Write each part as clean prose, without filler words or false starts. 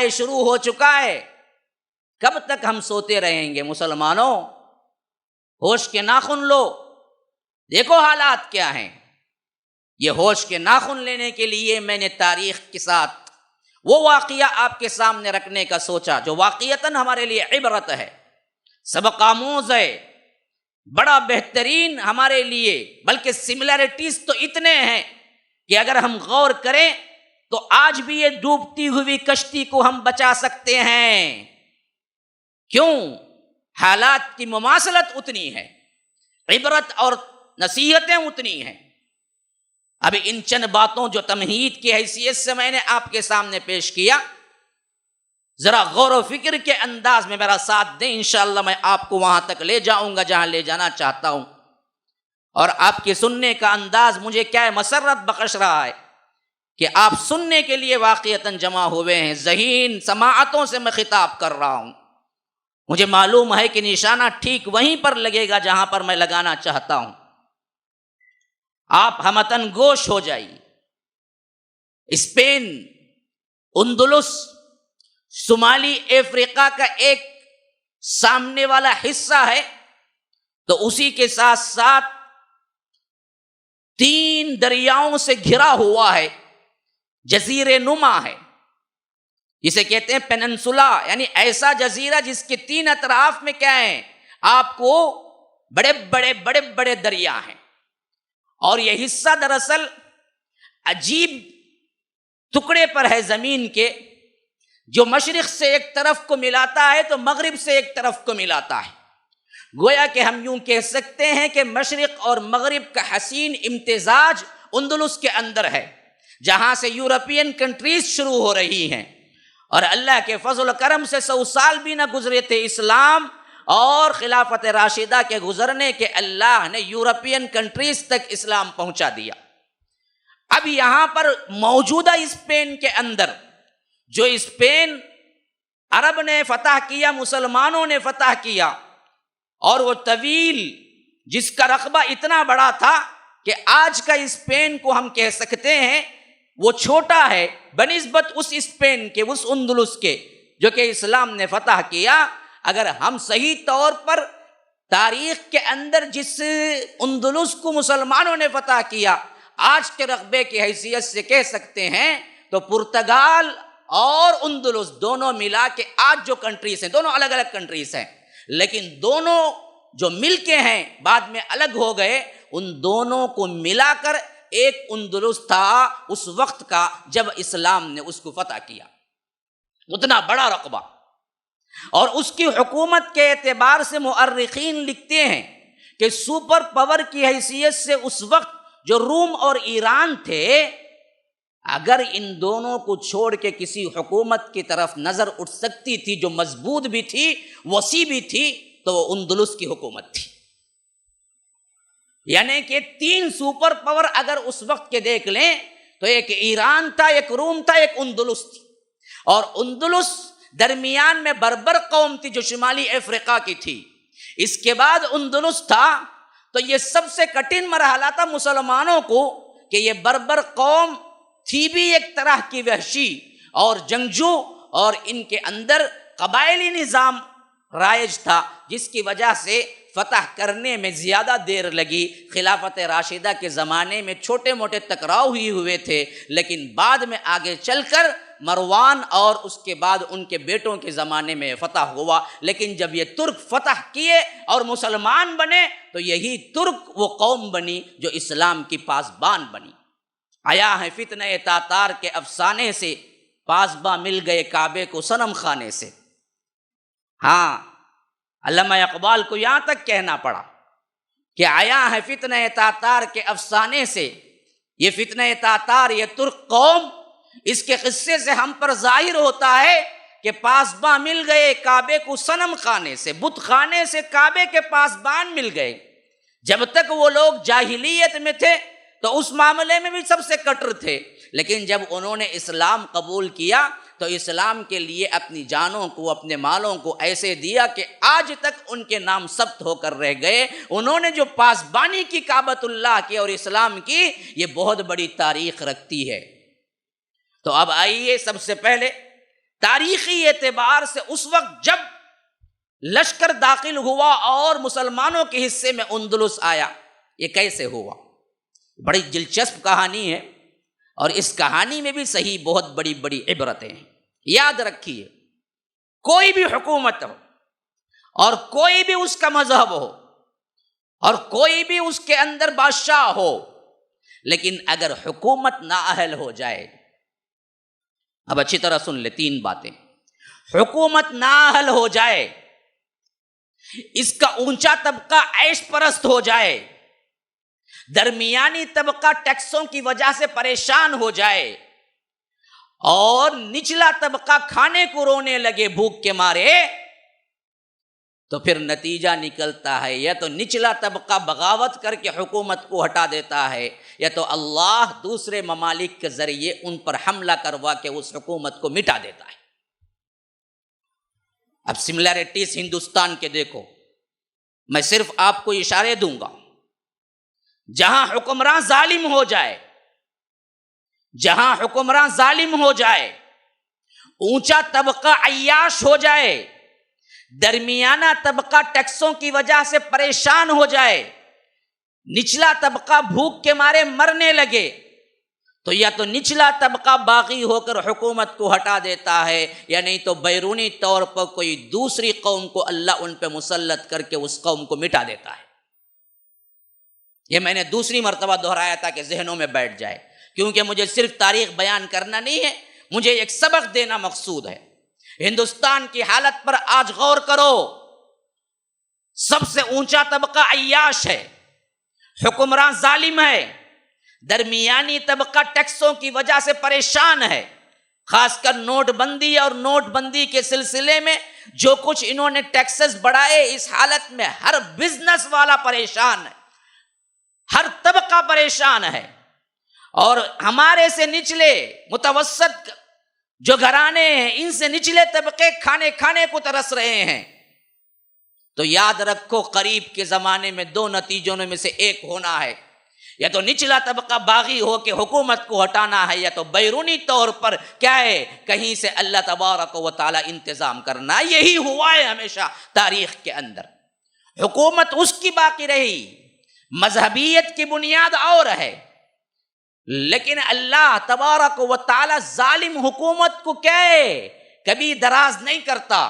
شروع ہو چکا ہے، کب تک ہم سوتے رہیں گے؟ مسلمانوں، ہوش کے ناخن لو، دیکھو حالات کیا ہیں۔ یہ ہوش کے ناخن لینے کے لیے میں نے تاریخ کے ساتھ وہ واقعہ آپ کے سامنے رکھنے کا سوچا جو واقعتاً ہمارے لیے عبرت ہے، سبق آموز ہے، بڑا بہترین ہمارے لیے، بلکہ سملیرٹیز تو اتنے ہیں کہ اگر ہم غور کریں تو آج بھی یہ ڈوبتی ہوئی کشتی کو ہم بچا سکتے ہیں۔ کیوں؟ حالات کی مماثلت اتنی ہے، عبرت اور نصیحتیں اتنی ہیں۔ اب ان چند باتوں جو تمہید کی حیثیت سے میں نے آپ کے سامنے پیش کیا، ذرا غور و فکر کے انداز میں میرا ساتھ دیں، انشاءاللہ میں آپ کو وہاں تک لے جاؤں گا جہاں لے جانا چاہتا ہوں۔ اور آپ کے سننے کا انداز مجھے کیا مسرت بخش رہا ہے کہ آپ سننے کے لیے واقعتاً جمع ہوئے ہیں، ذہین سماعتوں سے میں خطاب کر رہا ہوں۔ مجھے معلوم ہے کہ نشانہ ٹھیک وہیں پر لگے گا جہاں پر میں لگانا چاہتا ہوں۔ آپ ہمتن گوش ہو جائیے۔ اسپین، اندلس، شمالی افریقہ کا ایک سامنے والا حصہ ہے، تو اسی کے ساتھ ساتھ 3 دریاؤں سے گھرا ہوا ہے، جزیرے نما ہے، جسے کہتے ہیں پیننسولا، یعنی ایسا جزیرہ جس کے 3 اطراف میں کیا ہیں؟ آپ کو بڑے بڑے بڑے بڑے دریا ہیں۔ اور یہ حصہ دراصل عجیب ٹکڑے پر ہے زمین کے، جو مشرق سے ایک طرف کو ملاتا ہے تو مغرب سے ایک طرف کو ملاتا ہے۔ گویا کہ ہم یوں کہہ سکتے ہیں کہ مشرق اور مغرب کا حسین امتزاج اندلس کے اندر ہے، جہاں سے یورپین کنٹریز شروع ہو رہی ہیں۔ اور اللہ کے فضل و کرم سے 100 سال بھی نہ گزرے تھے اسلام اور خلافت راشدہ کے گزرنے کے، اللہ نے یورپین کنٹریز تک اسلام پہنچا دیا۔ اب یہاں پر موجودہ اسپین کے اندر، جو اسپین عرب نے فتح کیا، مسلمانوں نے فتح کیا، اور وہ طویل جس کا رقبہ اتنا بڑا تھا کہ آج کا اسپین کو ہم کہہ سکتے ہیں وہ چھوٹا ہے بنسبت اس اسپین کے، اس اندلس کے جو کہ اسلام نے فتح کیا۔ اگر ہم صحیح طور پر تاریخ کے اندر جس اندلس کو مسلمانوں نے فتح کیا آج کے رقبے کی حیثیت سے کہہ سکتے ہیں تو پرتگال اور اندلس دونوں ملا کے آج جو کنٹریز ہیں، دونوں الگ الگ کنٹریز ہیں، لیکن دونوں جو مل کے ہیں بعد میں الگ ہو گئے، ان دونوں کو ملا کر ایک اندلس تھا اس وقت کا جب اسلام نے اس کو فتح کیا۔ اتنا بڑا رقبہ، اور اس کی حکومت کے اعتبار سے مؤرخین لکھتے ہیں کہ سپر پاور کی حیثیت سے اس وقت جو روم اور ایران تھے، اگر ان دونوں کو چھوڑ کے کسی حکومت کی طرف نظر اٹھ سکتی تھی جو مضبوط بھی تھی، وسیع بھی تھی، تو وہ اندلس کی حکومت تھی۔ یعنی کہ 3 سپر پاور اگر اس وقت کے دیکھ لیں تو ایک ایران تھا، ایک روم تھا، ایک اندلس تھی۔ اور اندلس درمیان میں بربر قوم تھی جو شمالی افریقہ کی تھی، اس کے بعد اندلس تھا۔ تو یہ سب سے کٹھن مرحلہ تھا مسلمانوں کو کہ یہ بربر قوم تھی بھی ایک طرح کی وحشی اور جنگجو، اور ان کے اندر قبائلی نظام رائج تھا، جس کی وجہ سے فتح کرنے میں زیادہ دیر لگی۔ خلافت راشدہ کے زمانے میں چھوٹے موٹے ٹکراؤ ہی ہوئے تھے، لیکن بعد میں آگے چل کر مروان اور اس کے بعد ان کے بیٹوں کے زمانے میں فتح ہوا۔ لیکن جب یہ ترک فتح کیے اور مسلمان بنے تو یہی ترک وہ قوم بنی جو اسلام کی پاسبان بنی۔ آیا ہے فتنہ تاتار کے افسانے سے، پاسباں مل گئے کعبے کو صنم خانے سے۔ ہاں، علامہ اقبال کو یہاں تک کہنا پڑا کہ آیا ہے فتنہ تاتار کے افسانے سے، یہ فتنہ تاتار، یہ ترک قوم، اس کے قصے سے ہم پر ظاہر ہوتا ہے کہ پاسباں مل گئے کعبے کو صنم خانے سے، بت خانے سے کعبے کے پاسبان مل گئے۔ جب تک وہ لوگ جاہلیت میں تھے تو اس معاملے میں بھی سب سے کٹر تھے، لیکن جب انہوں نے اسلام قبول کیا تو اسلام کے لیے اپنی جانوں کو، اپنے مالوں کو ایسے دیا کہ آج تک ان کے نام ثبت ہو کر رہ گئے۔ انہوں نے جو پاسبانی کی کعبۃ اللہ کی اور اسلام کی، یہ بہت بڑی تاریخ رکھتی ہے۔ تو اب آئیے، سب سے پہلے تاریخی اعتبار سے اس وقت جب لشکر داخل ہوا اور مسلمانوں کے حصے میں اندلس آیا، یہ کیسے ہوا؟ بڑی دلچسپ کہانی ہے، اور اس کہانی میں بھی صحیح بہت بڑی بڑی عبرتیں ہیں۔ یاد رکھیے، کوئی بھی حکومت ہو اور کوئی بھی اس کا مذہب ہو اور کوئی بھی اس کے اندر بادشاہ ہو، لیکن اگر حکومت نااہل ہو جائے، اب اچھی طرح سن لے، 3 باتیں۔ حکومت نااہل ہو جائے، اس کا اونچا طبقہ عیش پرست ہو جائے، درمیانی طبقہ ٹیکسوں کی وجہ سے پریشان ہو جائے، اور نچلا طبقہ کھانے کو رونے لگے بھوک کے مارے، تو پھر نتیجہ نکلتا ہے یا تو نچلا طبقہ بغاوت کر کے حکومت کو ہٹا دیتا ہے، یا تو اللہ دوسرے ممالک کے ذریعے ان پر حملہ کروا کے اس حکومت کو مٹا دیتا ہے۔ اب سملیرٹیز ہندوستان کے دیکھو، میں صرف آپ کو اشارے دوں گا۔ جہاں حکمراں ظالم ہو جائے، جہاں حکمراں ظالم ہو جائے، اونچا طبقہ عیاش ہو جائے، درمیانہ طبقہ ٹیکسوں کی وجہ سے پریشان ہو جائے، نچلا طبقہ بھوک کے مارے مرنے لگے، تو یا تو نچلا طبقہ باغی ہو کر حکومت کو ہٹا دیتا ہے، یا نہیں تو بیرونی طور پر کوئی دوسری قوم کو اللہ ان پہ مسلط کر کے اس قوم کو مٹا دیتا ہے۔ یہ میں نے دوسری مرتبہ دہرایا تھا کہ ذہنوں میں بیٹھ جائے، کیونکہ مجھے صرف تاریخ بیان کرنا نہیں ہے، مجھے ایک سبق دینا مقصود ہے۔ ہندوستان کی حالت پر آج غور کرو، سب سے اونچا طبقہ عیاش ہے، حکمراں ظالم ہے، درمیانی طبقہ ٹیکسوں کی وجہ سے پریشان ہے، خاص کر نوٹ بندی اور نوٹ بندی کے سلسلے میں جو کچھ انہوں نے ٹیکسز بڑھائے، اس حالت میں ہر بزنس والا پریشان ہے، ہر طبقہ پریشان ہے، اور ہمارے سے نچلے متوسط جو گھرانے ہیں، ان سے نچلے طبقے کھانے کو ترس رہے ہیں۔ تو یاد رکھو، قریب کے زمانے میں 2 نتیجوں میں سے ایک ہونا ہے، یا تو نچلا طبقہ باغی ہو کے حکومت کو ہٹانا ہے، یا تو بیرونی طور پر کیا ہے، کہیں سے اللہ تبارک و تعالی انتظام کرنا ہے۔ یہی ہوا ہے ہمیشہ تاریخ کے اندر، حکومت اس کی باقی رہی، مذہبیت کی بنیاد اور ہے، لیکن اللہ تبارک و تعالی ظالم حکومت کو کیا ہے، کبھی دراز نہیں کرتا۔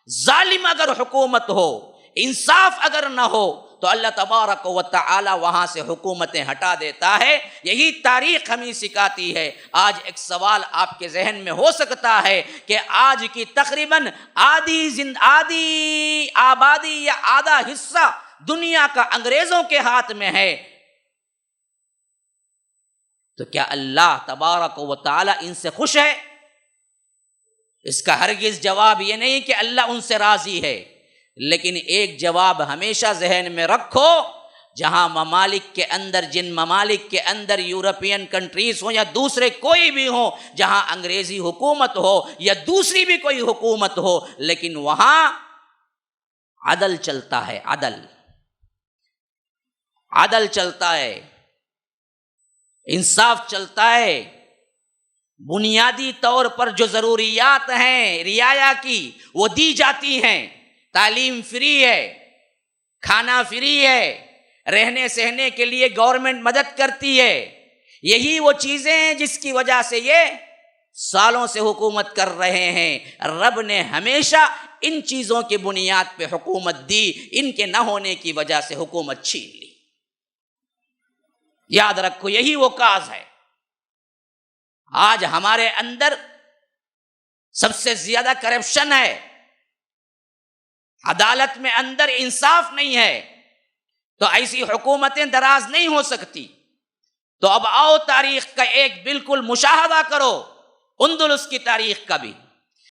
ظالم اگر حکومت ہو، انصاف اگر نہ ہو، تو اللہ تبارک و تعالی وہاں سے حکومتیں ہٹا دیتا ہے۔ یہی تاریخ ہمیں سکھاتی ہے۔ آج ایک سوال آپ کے ذہن میں ہو سکتا ہے کہ آج کی تقریباً آدھی آبادی یا آدھا حصہ دنیا کا انگریزوں کے ہاتھ میں ہے، تو کیا اللہ تبارک و تعالی ان سے خوش ہے؟ اس کا ہرگز جواب یہ نہیں کہ اللہ ان سے راضی ہے، لیکن ایک جواب ہمیشہ ذہن میں رکھو، جہاں ممالک کے اندر، جن ممالک کے اندر یورپین کنٹریز ہوں یا دوسرے کوئی بھی ہوں، جہاں انگریزی حکومت ہو یا دوسری بھی کوئی حکومت ہو، لیکن وہاں عدل چلتا ہے، عدل چلتا ہے، انصاف چلتا ہے، بنیادی طور پر جو ضروریات ہیں رعایا کی وہ دی جاتی ہیں، تعلیم فری ہے، کھانا فری ہے، رہنے سہنے کے لیے گورنمنٹ مدد کرتی ہے۔ یہی وہ چیزیں ہیں جس کی وجہ سے یہ سالوں سے حکومت کر رہے ہیں۔ رب نے ہمیشہ ان چیزوں کی بنیاد پہ حکومت دی، ان کے نہ ہونے کی وجہ سے حکومت چھین لی۔ یاد رکھو، یہی وہ کاز ہے۔ آج ہمارے اندر سب سے زیادہ کرپشن ہے، عدالت میں اندر انصاف نہیں ہے، تو ایسی حکومتیں دراز نہیں ہو سکتی۔ تو اب آؤ تاریخ کا ایک بالکل مشاہدہ کرو، اندلس کی تاریخ کا بھی۔